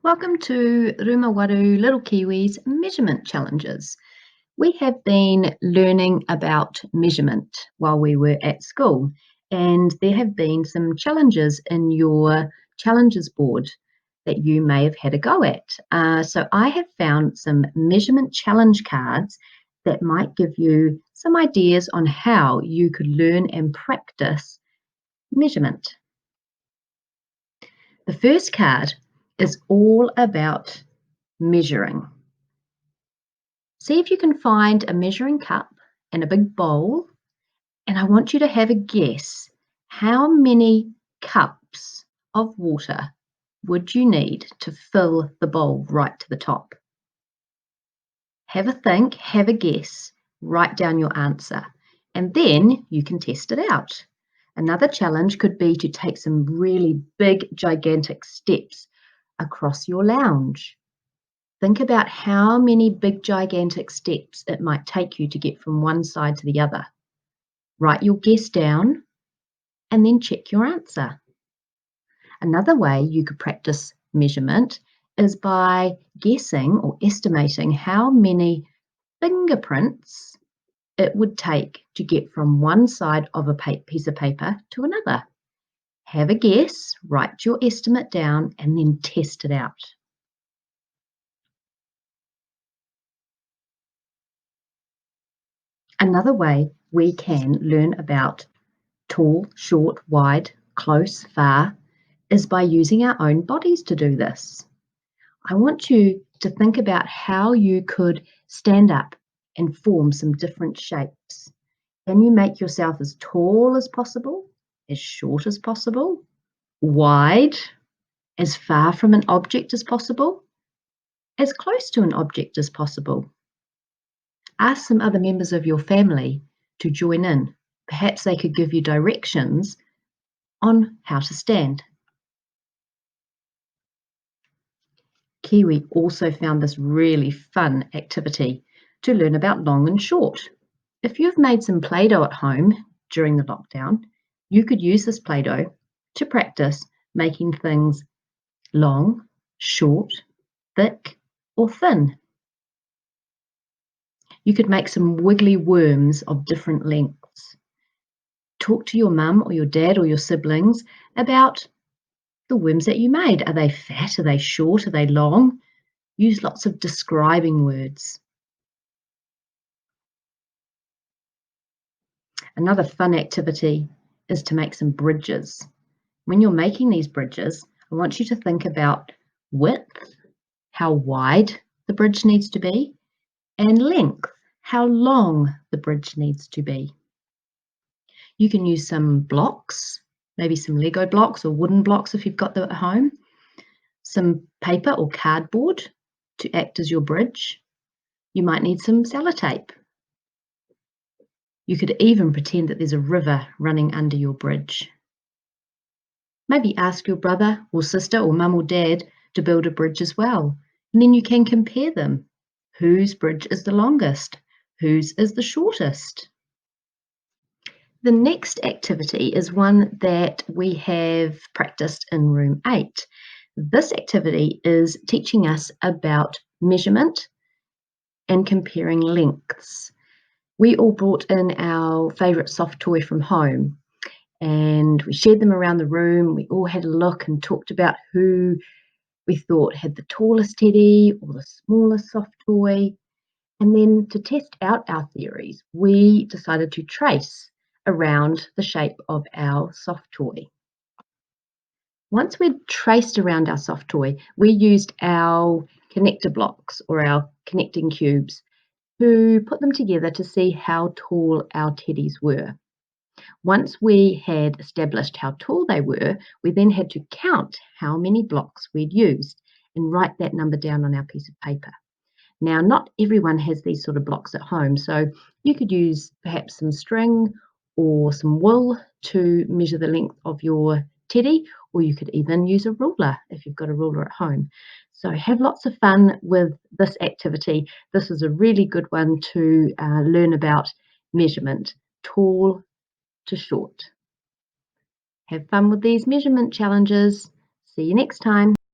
Welcome to Rumawaru Little Kiwis Measurement Challenges. We have been learning about measurement while we were at school, and there have been some challenges in your challenges board that you may have had a go at. So I have found some measurement challenge cards that might give you some ideas on how you could learn and practice measurement. The first card is all about measuring. See if you can find a measuring cup and a big bowl, and I want you to have a guess. How many cups of water would you need to fill the bowl right to the top? Have a think, have a guess, write down your answer, and then you can test it out. Another challenge could be to take some really big, gigantic steps across your lounge. Think about how many big, gigantic steps it might take you to get from one side to the other. Write your guess down and then check your answer. Another way you could practice measurement is by guessing or estimating how many fingerprints it would take to get from one side of a piece of paper to another. Have a guess, write your estimate down, and then test it out. Another way we can learn about tall, short, wide, close, far is by using our own bodies to do this. I want you to think about how you could stand up and form some different shapes. Can you make yourself as tall as possible, as short as possible, wide, as far from an object as possible, as close to an object as possible? Ask some other members of your family to join in. Perhaps they could give you directions on how to stand. Kiwi also found this really fun activity to learn about long and short. If you've made some Play-Doh at home during the lockdown, you could use this Play-Doh to practice making things long, short, thick, or thin. You could make some wiggly worms of different lengths. Talk to your mum or your dad or your siblings about the worms that you made. Are they fat? Are they short? Are they long? Use lots of describing words. Another fun activity is to make some bridges. When you're making these bridges, I want you to think about width, how wide the bridge needs to be, and length, how long the bridge needs to be. You can use some blocks, maybe some Lego blocks or wooden blocks if you've got them at home, some paper or cardboard to act as your bridge. You might need some sellotape. You could even pretend that there's a river running under your bridge. Maybe ask your brother or sister or mum or dad to build a bridge as well, and then you can compare them. Whose bridge is the longest? Whose is the shortest? The next activity is one that we have practiced in room 8. This activity is teaching us about measurement and comparing lengths. We all brought in our favourite soft toy from home and we shared them around the room. We all had a look and talked about who we thought had the tallest teddy or the smallest soft toy. And then to test out our theories, we decided to trace around the shape of our soft toy. Once we'd traced around our soft toy, we used our connector blocks or our connecting cubes to put them together to see how tall our teddies were. Once we had established how tall they were, we then had to count how many blocks we'd used and write that number down on our piece of paper. Now, not everyone has these sort of blocks at home, so you could use perhaps some string or some wool to measure the length of your teddy, or you could even use a ruler if you've got a ruler at home. So have lots of fun with this activity. This is a really good one to learn about measurement, tall to short. Have fun with these measurement challenges. See you next time.